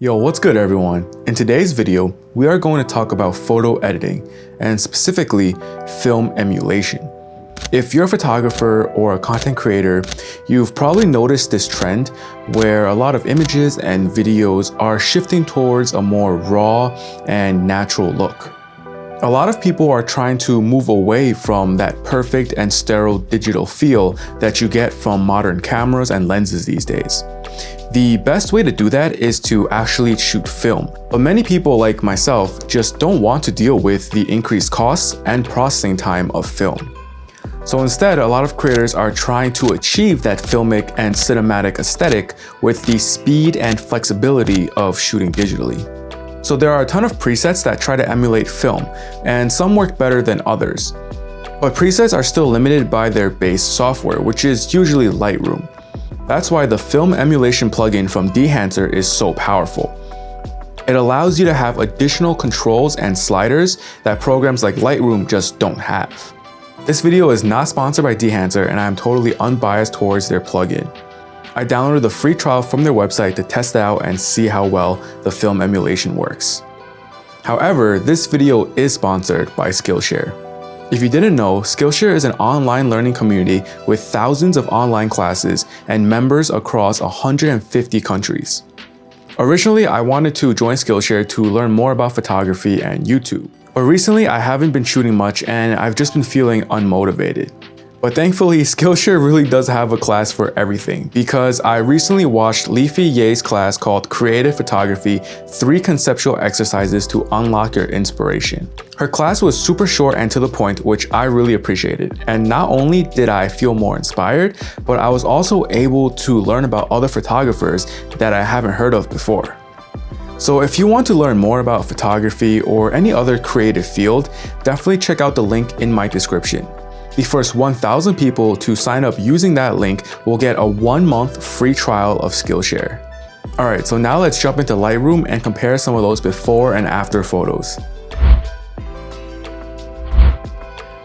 Yo, what's good everyone? In today's video, we are going to talk about photo editing and specifically film emulation. If you're a photographer or a content creator, you've probably noticed this trend where a lot of images and videos are shifting towards a more raw and natural look. A lot of people are trying to move away from that perfect and sterile digital feel that you get from modern cameras and lenses these days. The best way to do that is to actually shoot film, but many people like myself just don't want to deal with the increased costs and processing time of film. So instead, a lot of creators are trying to achieve that filmic and cinematic aesthetic with the speed and flexibility of shooting digitally. So there are a ton of presets that try to emulate film, and some work better than others. But presets are still limited by their base software, which is usually Lightroom. That's why the film emulation plugin from Dehancer is so powerful. It allows you to have additional controls and sliders that programs like Lightroom just don't have. This video is not sponsored by Dehancer, and I am totally unbiased towards their plugin. I downloaded the free trial from their website to test it out and see how well the film emulation works. However, this video is sponsored by Skillshare. If you didn't know, Skillshare is an online learning community with thousands of online classes and members across 150 countries. Originally, I wanted to join Skillshare to learn more about photography and YouTube. But recently, I haven't been shooting much and I've just been feeling unmotivated. But thankfully, Skillshare really does have a class for everything, because I recently watched Leafy Ye's class called Creative Photography: 3 Conceptual Exercises to Unlock Your Inspiration. Her class was super short and to the point, which I really appreciated. And not only did I feel more inspired, but I was also able to learn about other photographers that I haven't heard of before. So if you want to learn more about photography or any other creative field, definitely check out the link in my description. The first 1,000 people to sign up using that link will get a 1-month free trial of Skillshare. Alright, so now let's jump into Lightroom and compare some of those before and after photos.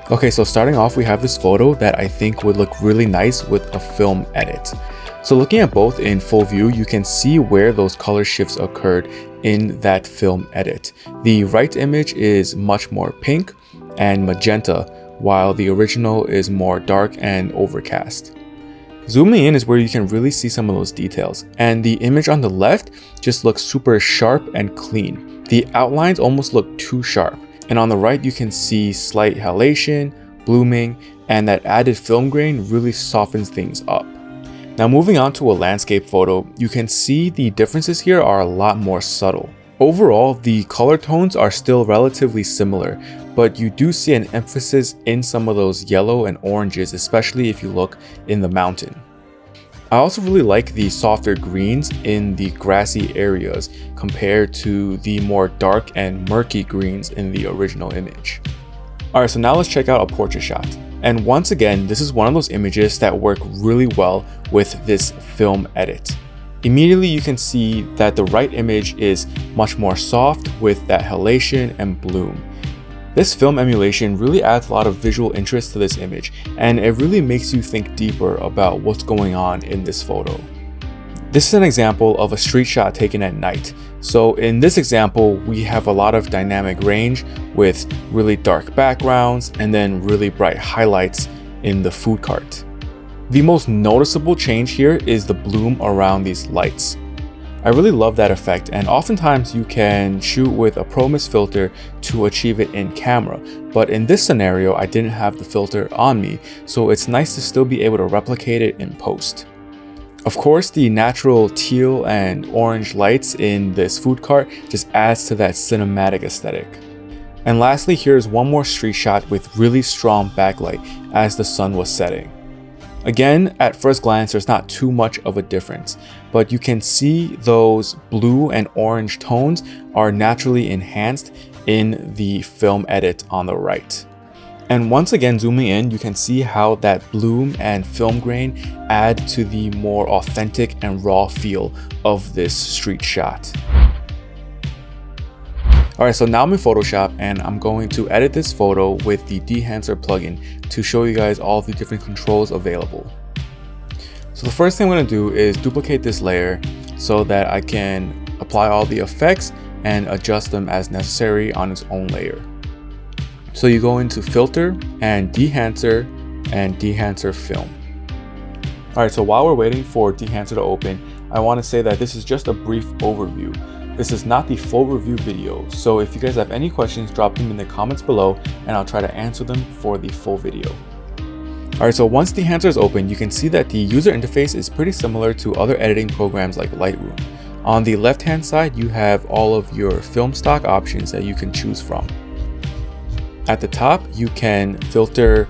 Okay, so starting off, we have this photo that I think would look really nice with a film edit. So looking at both in full view, you can see where those color shifts occurred in that film edit. The right image is much more pink and magenta, while the original is more dark and overcast. Zooming in is where you can really see some of those details, and the image on the left just looks super sharp and clean. The outlines almost look too sharp, and on the right you can see slight halation, blooming, and that added film grain really softens things up. Now moving on to a landscape photo, you can see the differences here are a lot more subtle. Overall, the color tones are still relatively similar, but you do see an emphasis in some of those yellow and oranges, especially if you look in the mountain. I also really like the softer greens in the grassy areas compared to the more dark and murky greens in the original image. Alright, so now let's check out a portrait shot. And once again, this is one of those images that work really well with this film edit. Immediately you can see that the right image is much more soft with that halation and bloom. This film emulation really adds a lot of visual interest to this image, and it really makes you think deeper about what's going on in this photo. This is an example of a street shot taken at night. So in this example, we have a lot of dynamic range with really dark backgrounds and then really bright highlights in the food cart. The most noticeable change here is the bloom around these lights. I really love that effect, and oftentimes you can shoot with a Pro Mist filter to achieve it in camera, but in this scenario I didn't have the filter on me, so it's nice to still be able to replicate it in post. Of course, the natural teal and orange lights in this food cart just adds to that cinematic aesthetic. And lastly, here's one more street shot with really strong backlight as the sun was setting. Again, at first glance, there's not too much of a difference, but you can see those blue and orange tones are naturally enhanced in the film edit on the right. And once again, zooming in, you can see how that bloom and film grain add to the more authentic and raw feel of this street shot. Alright, so now I'm in Photoshop and I'm going to edit this photo with the Dehancer plugin to show you guys all the different controls available. So the first thing I'm going to do is duplicate this layer so that I can apply all the effects and adjust them as necessary on its own layer. So you go into Filter and Dehancer Film. Alright, so while we're waiting for Dehancer to open, I want to say that this is just a brief overview. This is not the full review video, so if you guys have any questions, drop them in the comments below and I'll try to answer them for the full video. Alright, so once Dehancer is open, you can see that the user interface is pretty similar to other editing programs like Lightroom. On the left hand side, you have all of your film stock options that you can choose from. At the top, you can filter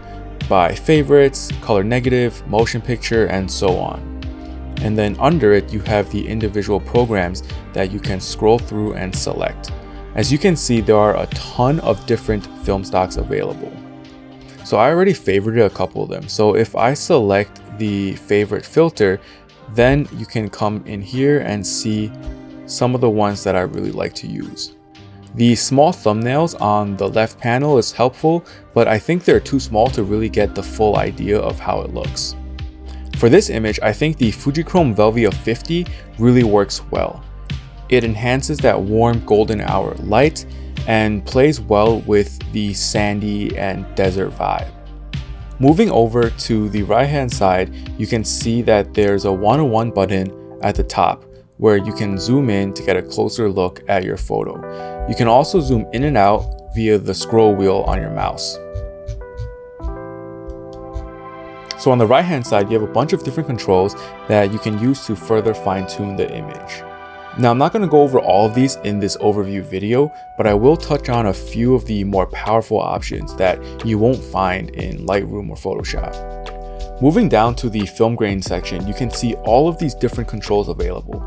by favorites, color negative, motion picture, and so on. And then under it, you have the individual programs that you can scroll through and select. As you can see, there are a ton of different film stocks available. So I already favorited a couple of them. So if I select the favorite filter, then you can come in here and see some of the ones that I really like to use. The small thumbnails on the left panel is helpful, but I think they're too small to really get the full idea of how it looks. For this image, I think the Fujichrome Velvia 50 really works well. It enhances that warm golden hour light and plays well with the sandy and desert vibe. Moving over to the right hand side, you can see that there's a 101 button at the top where you can zoom in to get a closer look at your photo. You can also zoom in and out via the scroll wheel on your mouse. So on the right hand side, you have a bunch of different controls that you can use to further fine tune the image. Now I'm not going to go over all of these in this overview video, but I will touch on a few of the more powerful options that you won't find in Lightroom or Photoshop. Moving down to the film grain section, you can see all of these different controls available.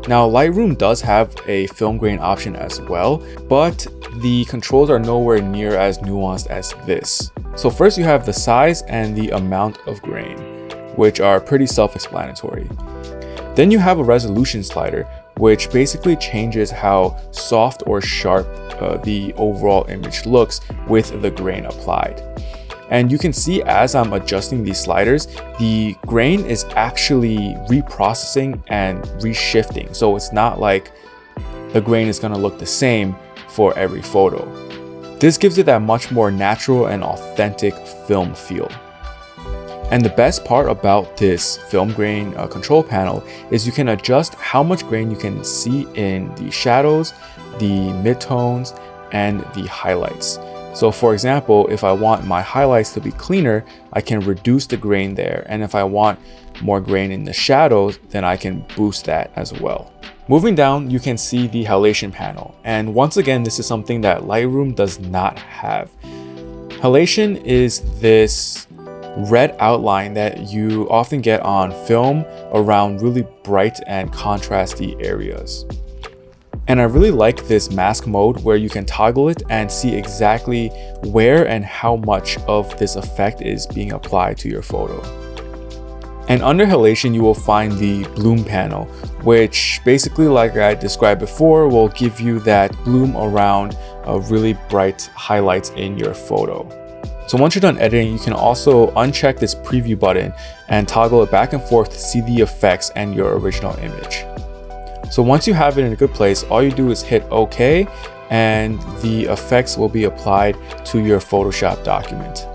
Now Lightroom does have a film grain option as well, but the controls are nowhere near as nuanced as this. So first you have the size and the amount of grain, which are pretty self-explanatory. Then you have a resolution slider, which basically changes how soft or sharp the overall image looks with the grain applied. And you can see as I'm adjusting these sliders, the grain is actually reprocessing and reshifting. So it's not like the grain is going to look the same for every photo. This gives it that much more natural and authentic film feel. And the best part about this film grain control panel is you can adjust how much grain you can see in the shadows, the midtones, and the highlights. So for example, if I want my highlights to be cleaner, I can reduce the grain there. And if I want more grain in the shadows, then I can boost that as well. Moving down, you can see the Hilation panel. And once again, this is something that Lightroom does not have. Hilation is this red outline that you often get on film around really bright and contrasty areas. And I really like this mask mode where you can toggle it and see exactly where and how much of this effect is being applied to your photo. And under Hilation, you will find the bloom panel, which basically, like I described before, will give you that bloom around really bright highlights in your photo. So once you're done editing, you can also uncheck this preview button and toggle it back and forth to see the effects and your original image. So once you have it in a good place, all you do is hit OK and the effects will be applied to your Photoshop document.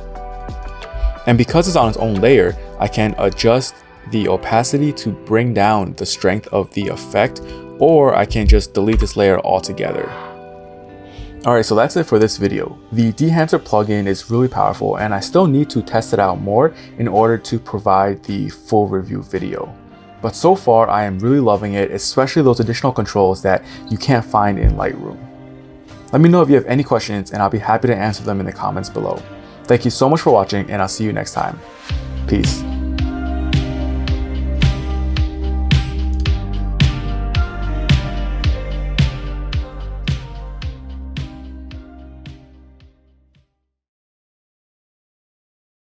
And because it's on its own layer, I can adjust the opacity to bring down the strength of the effect, or I can just delete this layer altogether. Alright, so that's it for this video. The Dehancer plugin is really powerful and I still need to test it out more in order to provide the full review video. But so far, I am really loving it, especially those additional controls that you can't find in Lightroom. Let me know if you have any questions and I'll be happy to answer them in the comments below. Thank you so much for watching and I'll see you next time. Peace.